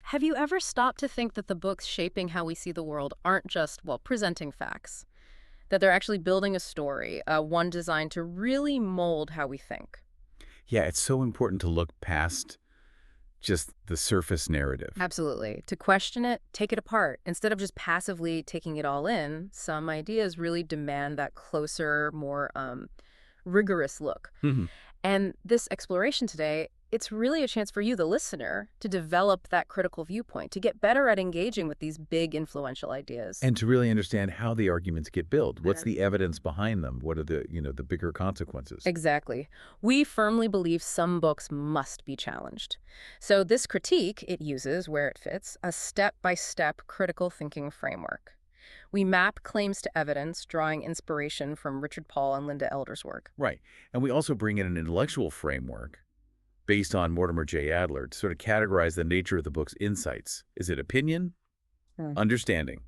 Have you ever stopped to think that the books shaping how we see the world aren't just, well, presenting facts? That they're actually building a story, one designed to really mold how we think? Yeah, it's so important to look past just the surface narrative. Absolutely. To question it, take it apart. Instead of just passively taking it all in, some ideas really demand that closer, more rigorous look. Mhm. And this exploration today, it's really a chance for you, the listener, to develop that critical viewpoint, to get better at engaging with these big, influential ideas. And to really understand how the arguments get built. What's the evidence behind them? What are the bigger consequences? Exactly. We firmly believe some books must be challenged. So this critique, it uses, where it fits, a step-by-step critical thinking framework. We map claims to evidence, drawing inspiration from Richard Paul and Linda Elder's work. Right. And we also bring in an intellectual framework based on Mortimer J. Adler to sort of categorize the nature of the book's insights. Is it opinion, understanding,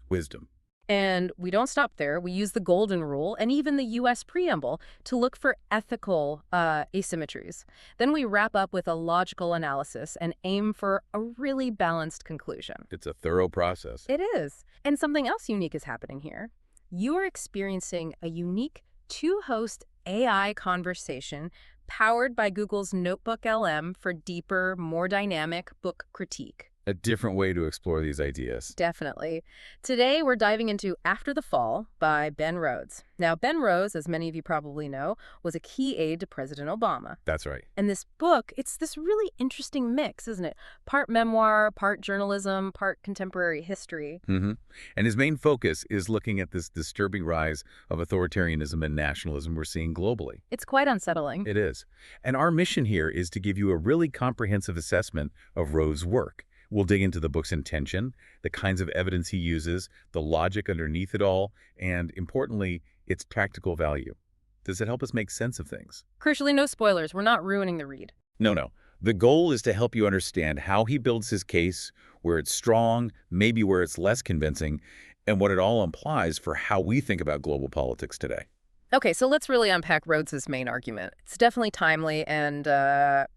wisdom? And we don't stop there. We use the Golden Rule and even the U.S. Preamble to look for ethical asymmetries. Then we wrap up with a logical analysis and aim for a really balanced conclusion. It's a thorough process. It is. And something else unique is happening here. You are experiencing a unique two-host AI conversation powered by Google's NotebookLM for deeper, more dynamic book critique. A different way to explore these ideas. Definitely. Today, we're diving into After the Fall by Ben Rhodes. Now, Ben Rhodes, as many of you probably know, was a key aide to President Obama. That's right. And this book, it's this really interesting mix, isn't it? Part memoir, part journalism, part contemporary history. Mm-hmm. And his main focus is looking at this disturbing rise of authoritarianism and nationalism we're seeing globally. It's quite unsettling. It is. And our mission here is to give you a really comprehensive assessment of Rhodes' work. We'll dig into the book's intention, the kinds of evidence he uses, the logic underneath it all, and, importantly, its practical value. Does it help us make sense of things? Crucially, no spoilers. We're not ruining the read. No. The goal is to help you understand how he builds his case, where it's strong, maybe where it's less convincing, and what it all implies for how we think about global politics today. Okay, so let's really unpack Rhodes's main argument. It's definitely timely and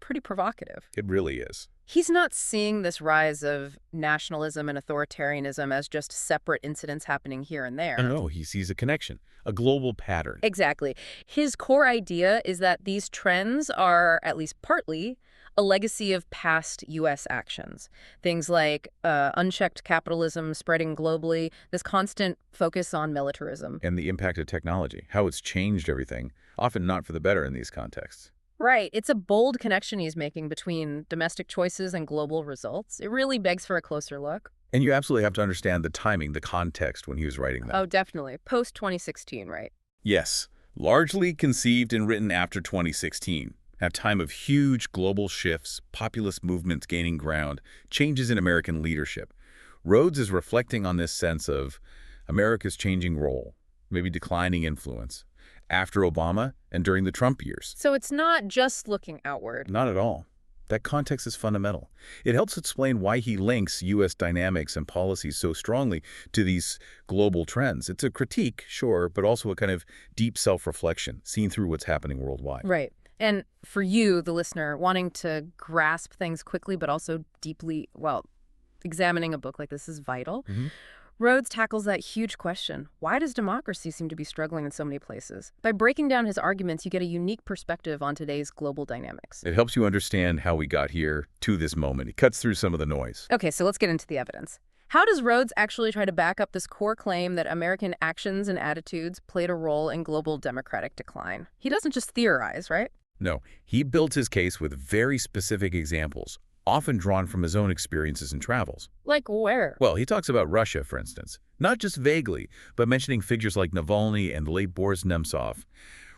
pretty provocative. It really is. He's not seeing this rise of nationalism and authoritarianism as just separate incidents happening here and there. No, he sees a connection, a global pattern. Exactly. His core idea is that these trends are, at least partly, a legacy of past U.S. actions. Things like unchecked capitalism spreading globally, this constant focus on militarism. And the impact of technology, how it's changed everything, often not for the better in these contexts. Right. It's a bold connection he's making between domestic choices and global results. It really begs for a closer look. And you absolutely have to understand the timing, the context when he was writing that. Oh, definitely. Post-2016, right? Yes, largely conceived and written after 2016, a time of huge global shifts, populist movements gaining ground, changes in American leadership. Rhodes is reflecting on this sense of America's changing role, maybe declining influence, after Obama and during the Trump years. So it's not just looking outward. Not at all. That context is fundamental. It helps explain why he links U.S. dynamics and policies so strongly to these global trends. It's a critique, sure, but also a kind of deep self-reflection, seen through what's happening worldwide. Right. And for you, the listener, wanting to grasp things quickly but also deeply, well, examining a book like this is vital. Rhodes tackles that huge question. Why does democracy seem to be struggling in so many places? By breaking down his arguments, you get a unique perspective on today's global dynamics. It helps you understand how we got here to this moment. It cuts through some of the noise. Okay, so let's get into the evidence. How does Rhodes actually try to back up this core claim that American actions and attitudes played a role in global democratic decline? He doesn't just theorize, right? No, he builds his case with very specific examples, often drawn from his own experiences and travels. Like where? Well, he talks about Russia, for instance, not just vaguely, but mentioning figures like Navalny and the late Boris Nemtsov,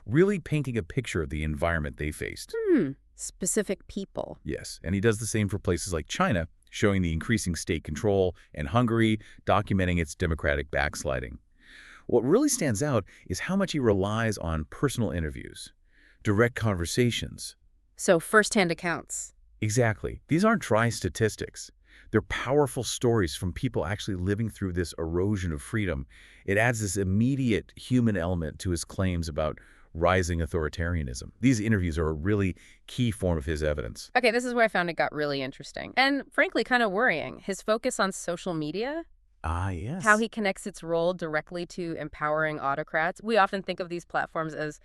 really painting a picture of the environment they faced. Specific people. Yes, and he does the same for places like China, showing the increasing state control, and Hungary, documenting its democratic backsliding. What really stands out is how much he relies on personal interviews, direct conversations. So first-hand accounts. Exactly. These aren't dry statistics. They're powerful stories from people actually living through this erosion of freedom. It adds this immediate human element to his claims about rising authoritarianism. These interviews are a really key form of his evidence. Okay, this is where I found it got really interesting. And frankly, kind of worrying. His focus on social media, Ah, how yes. he connects its role directly to empowering autocrats. We often think of these platforms as,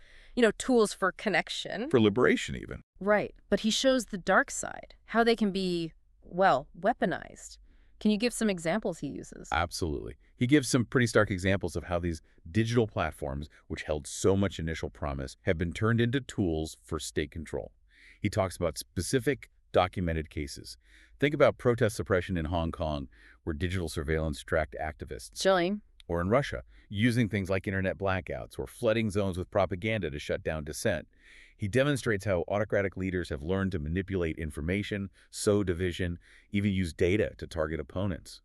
tools for connection. For liberation, even. Right. But he shows the dark side, how they can be, well, weaponized. Can you give some examples he uses? Absolutely. He gives some pretty stark examples of how these digital platforms, which held so much initial promise, have been turned into tools for state control. He talks about specific documented cases. Think about protest suppression in Hong Kong, where digital surveillance tracked activists. Chilling. Or in Russia, using things like internet blackouts or flooding zones with propaganda to shut down dissent. He demonstrates how autocratic leaders have learned to manipulate information, sow division, even use data to target opponents.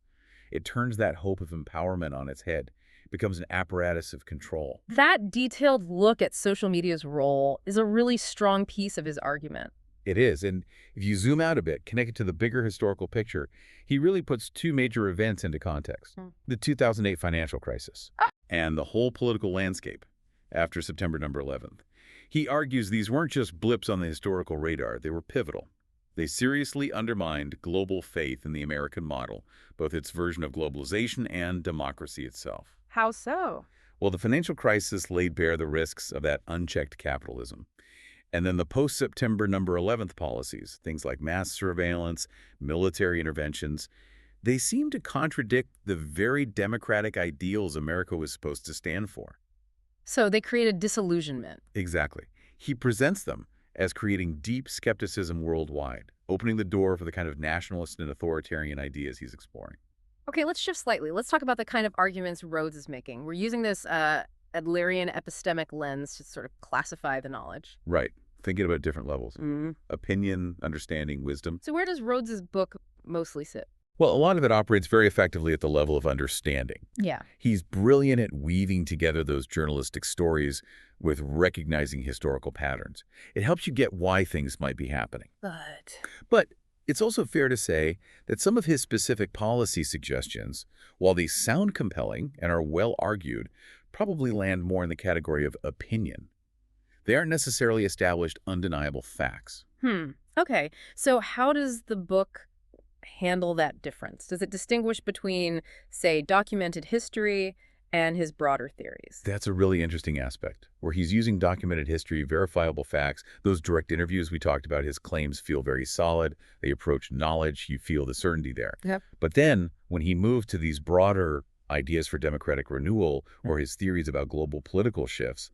It turns that hope of empowerment on its head. It becomes an apparatus of control. That detailed look at social media's role is a really strong piece of his argument. It is, and if you zoom out a bit, connect it to the bigger historical picture, he really puts two major events into context. The 2008 financial crisis and the whole political landscape after September 11th. He argues these weren't just blips on the historical radar, they were pivotal. They seriously undermined global faith in the American model, both its version of globalization and democracy itself. How so? Well, the financial crisis laid bare the risks of that unchecked capitalism. And then the post-September 11th policies, things like mass surveillance, military interventions, they seem to contradict the very democratic ideals America was supposed to stand for. So they created disillusionment. Exactly. He presents them as creating deep skepticism worldwide, opening the door for the kind of nationalist and authoritarian ideas he's exploring. Okay, let's shift slightly. Let's talk about the kind of arguments Rhodes is making. We're using this Adlerian epistemic lens to sort of classify the knowledge. Right. Thinking about different levels. Opinion, understanding, wisdom. So where does Rhodes's book mostly sit? Well, a lot of it operates very effectively at the level of understanding. Yeah. He's brilliant at weaving together those journalistic stories with recognizing historical patterns. It helps you get why things might be happening. But it's also fair to say that some of his specific policy suggestions, while they sound compelling and are well argued, probably land more in the category of opinion. They aren't necessarily established, undeniable facts. Okay. So how does the book handle that difference? Does it distinguish between, say, documented history and his broader theories? That's a really interesting aspect, where he's using documented history, verifiable facts. Those direct interviews we talked about, his claims feel very solid. They approach knowledge. You feel the certainty there. Yep. But then when he moved to these broader ideas for democratic renewal or his theories about global political shifts,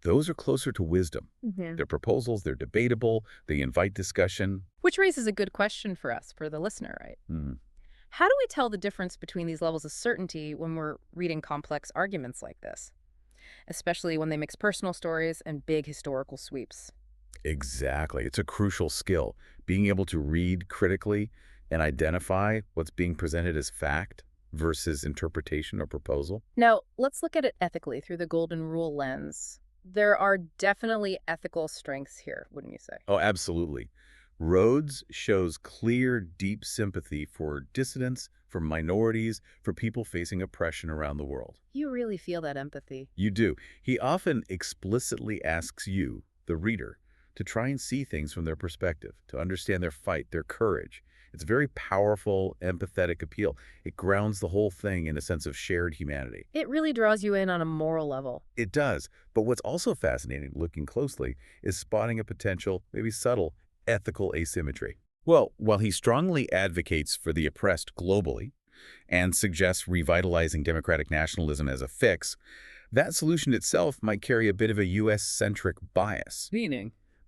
those are closer to wisdom. They're proposals, they're debatable, they invite discussion. Which raises a good question for us, for the listener, right? How do we tell the difference between these levels of certainty when we're reading complex arguments like this? Especially when they mix personal stories and big historical sweeps. Exactly. It's a crucial skill, being able to read critically and identify what's being presented as fact versus interpretation or proposal. Now, let's look at it ethically through the golden rule lens. There are definitely ethical strengths here, wouldn't you say? Oh, absolutely. Rhodes shows clear, deep sympathy for dissidents, for minorities, for people facing oppression around the world. You really feel that empathy. You do. He often explicitly asks you, the reader, to try and see things from their perspective, to understand their fight, their courage. It's a very powerful, empathetic appeal. It grounds the whole thing in a sense of shared humanity. It really draws you in on a moral level. It does. But what's also fascinating, looking closely, is spotting a potential, maybe subtle, ethical asymmetry. Well, while he strongly advocates for the oppressed globally and suggests revitalizing democratic nationalism as a fix, that solution itself might carry a bit of a U.S.-centric bias.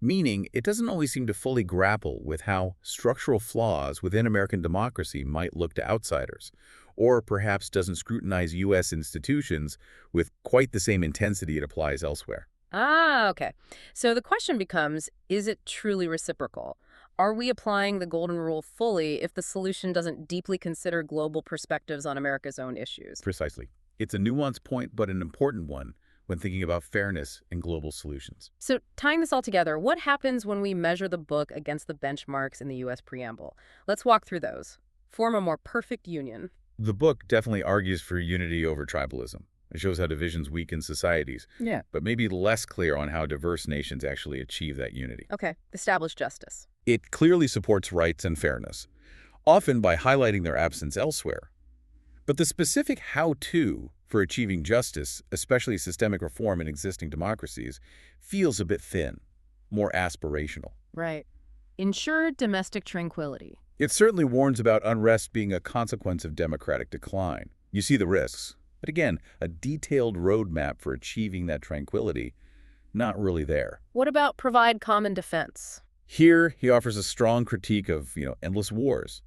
Meaning, it doesn't always seem to fully grapple with how structural flaws within American democracy might look to outsiders, or perhaps doesn't scrutinize U.S. institutions with quite the same intensity it applies elsewhere. Okay. So the question becomes, is it truly reciprocal? Are we applying the golden rule fully if the solution doesn't deeply consider global perspectives on America's own issues? Precisely. It's a nuanced point, but an important one when thinking about fairness and global solutions. So tying this all together, what happens when we measure the book against the benchmarks in the U.S. Preamble? Let's walk through those. Form a more perfect union. The book definitely argues for unity over tribalism. It shows how divisions weaken societies, Yeah. but maybe less clear on how diverse nations actually achieve that unity. Okay, establish justice. It clearly supports rights and fairness, often by highlighting their absence elsewhere. But the specific how-to for achieving justice, especially systemic reform in existing democracies, feels a bit thin, more aspirational. Right. Ensure domestic tranquility. It certainly warns about unrest being a consequence of democratic decline. You see the risks, but again, a detailed roadmap for achieving that tranquility, not really there. What about provide common defense? Here, he offers a strong critique of, endless wars.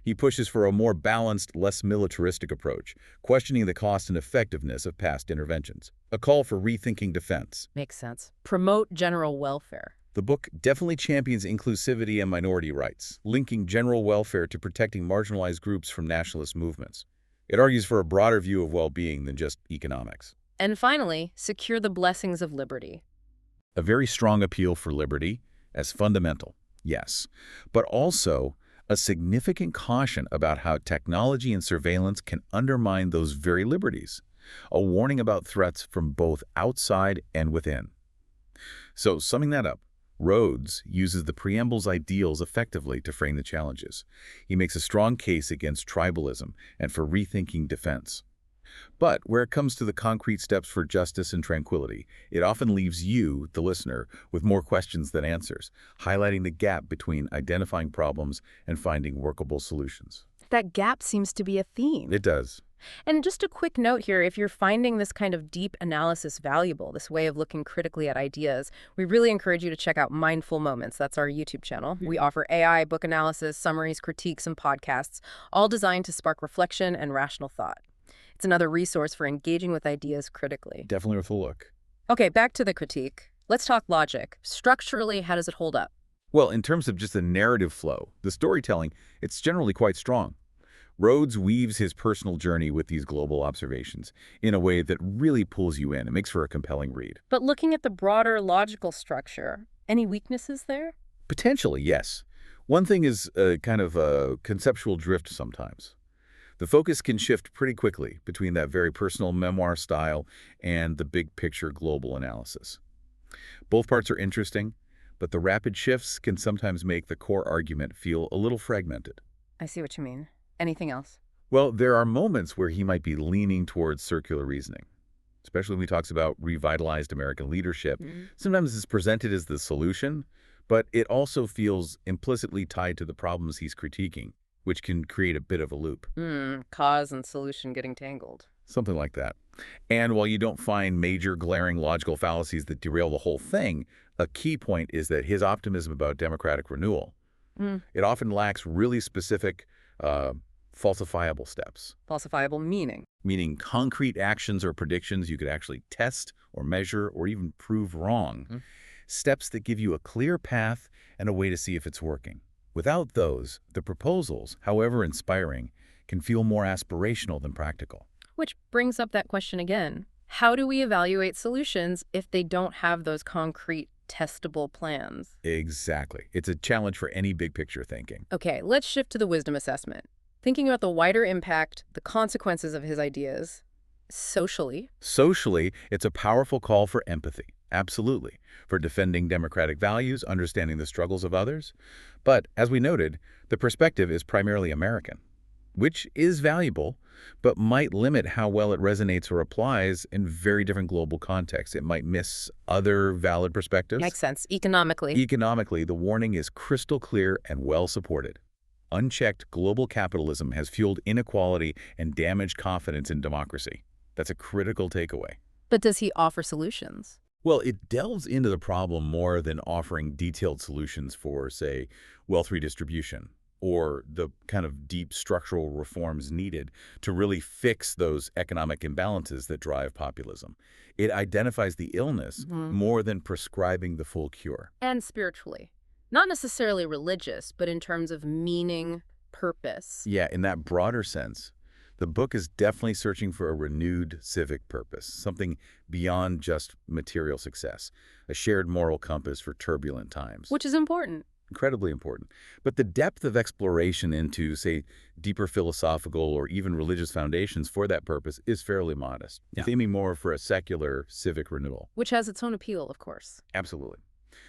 He pushes for a more balanced, less militaristic approach, questioning the cost and effectiveness of past interventions. A call for rethinking defense. Makes sense. Promote general welfare. The book definitely champions inclusivity and minority rights, linking general welfare to protecting marginalized groups from nationalist movements. It argues for a broader view of well-being than just economics. And finally, secure the blessings of liberty. A very strong appeal for liberty as fundamental, yes, but also a significant caution about how technology and surveillance can undermine those very liberties, a warning about threats from both outside and within. So, summing that up, Rhodes uses the Preamble's ideals effectively to frame the challenges. He makes a strong case against tribalism and for rethinking defense. But where it comes to the concrete steps for justice and tranquility, it often leaves you, the listener, with more questions than answers, highlighting the gap between identifying problems and finding workable solutions. That gap seems to be a theme. It does. And just a quick note here, if you're finding this kind of deep analysis valuable, this way of looking critically at ideas, we really encourage you to check out Mindful Moments. That's our YouTube channel. We offer AI, book analysis, summaries, critiques, and podcasts, all designed to spark reflection and rational thought. It's another resource for engaging with ideas critically. Definitely worth a look. Okay, back to the critique. Let's talk logic. Structurally, how does it hold up? Well, in terms of just the narrative flow, the storytelling, it's generally quite strong. Rhodes weaves his personal journey with these global observations in a way that really pulls you in. It makes for a compelling read. But looking at the broader logical structure, any weaknesses there? Potentially, yes. One thing is kind of a conceptual drift sometimes. The focus can shift pretty quickly between that very personal memoir style and the big picture global analysis. Both parts are interesting, but the rapid shifts can sometimes make the core argument feel a little fragmented. I see what you mean. Anything else? Well, there are moments where he might be leaning towards circular reasoning, especially when he talks about revitalized American leadership. Sometimes it's presented as the solution, but it also feels implicitly tied to the problems he's critiquing, which can create a bit of a loop. Cause and solution getting tangled. Something like that. And while you don't find major glaring logical fallacies that derail the whole thing, a key point is that his optimism about democratic renewal, it often lacks really specific, falsifiable steps. Falsifiable meaning. Meaning concrete actions or predictions you could actually test or measure or even prove wrong. Steps that give you a clear path and a way to see if it's working. Without those, the proposals, however inspiring, can feel more aspirational than practical. Which brings up that question again. How do we evaluate solutions if they don't have those concrete, testable plans? Exactly. It's a challenge for any big picture thinking. Okay, let's shift to the wisdom assessment. Thinking about the wider impact, the consequences of his ideas, socially. Socially, it's a powerful call for empathy. Absolutely. For defending democratic values, understanding the struggles of others. But, as we noted, the perspective is primarily American, which is valuable, but might limit how well it resonates or applies in very different global contexts. It might miss other valid perspectives. Makes sense. Economically. Economically, the warning is crystal clear and well supported. Unchecked global capitalism has fueled inequality and damaged confidence in democracy. That's a critical takeaway. But does he offer solutions? Well, it delves into the problem more than offering detailed solutions for, say, wealth redistribution or the kind of deep structural reforms needed to really fix those economic imbalances that drive populism. It identifies the illness more than prescribing the full cure. And spiritually. Not necessarily religious, but in terms of meaning, purpose. Yeah, in that broader sense, the book is definitely searching for a renewed civic purpose, something beyond just material success, a shared moral compass for turbulent times. Which is important. Incredibly important. But the depth of exploration into, say, deeper philosophical or even religious foundations for that purpose is fairly modest. Yeah. It's aiming more for a secular civic renewal. Which has its own appeal, of course. Absolutely.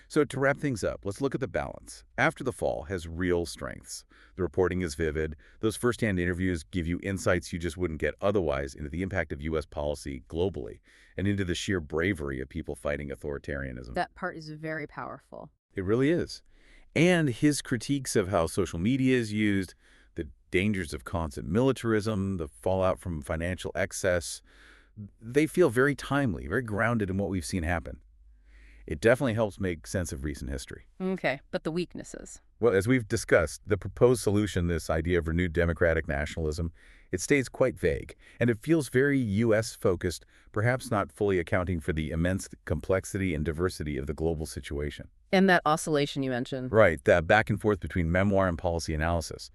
So to wrap things up, let's look at the balance. After the Fall has real strengths. The reporting is vivid. Those firsthand interviews give you insights you just wouldn't get otherwise into the impact of U.S. policy globally and into the sheer bravery of people fighting authoritarianism. That part is very powerful. It really is. And his critiques of how social media is used, the dangers of constant militarism, the fallout from financial excess, they feel very timely, very grounded in what we've seen happen. It definitely helps make sense of recent history. Okay, but the weaknesses. Well, as we've discussed, the proposed solution, this idea of renewed democratic nationalism, it stays quite vague, and it feels very U.S.-focused, perhaps not fully accounting for the immense complexity and diversity of the global situation. And that oscillation you mentioned. Right, that back and forth between memoir and policy analysis.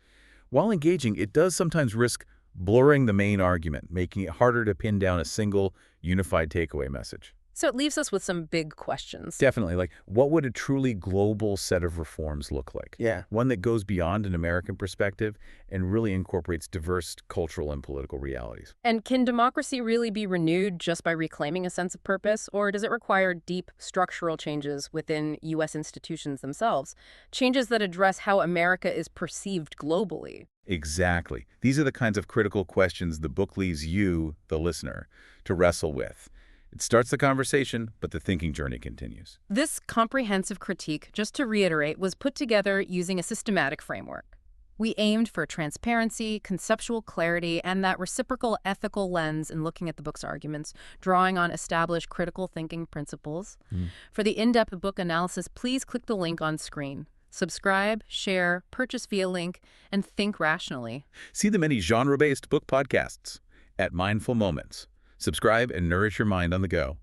While engaging, it does sometimes risk blurring the main argument, making it harder to pin down a single, unified takeaway message. So it leaves us with some big questions. Definitely. Like, what would a truly global set of reforms look like? Yeah. One that goes beyond an American perspective and really incorporates diverse cultural and political realities. And can democracy really be renewed just by reclaiming a sense of purpose, or does it require deep structural changes within U.S. institutions themselves, changes that address how America is perceived globally? Exactly. These are the kinds of critical questions the book leaves you, the listener, to wrestle with. It starts the conversation, but the thinking journey continues. This comprehensive critique, just to reiterate, was put together using a systematic framework. We aimed for transparency, conceptual clarity, and that reciprocal ethical lens in looking at the book's arguments, drawing on established critical thinking principles. For the in-depth book analysis, please click the link on screen. Subscribe, share, purchase via link, and think rationally. See the many genre-based book podcasts at Mindful Moments. Subscribe and nourish your mind on the go.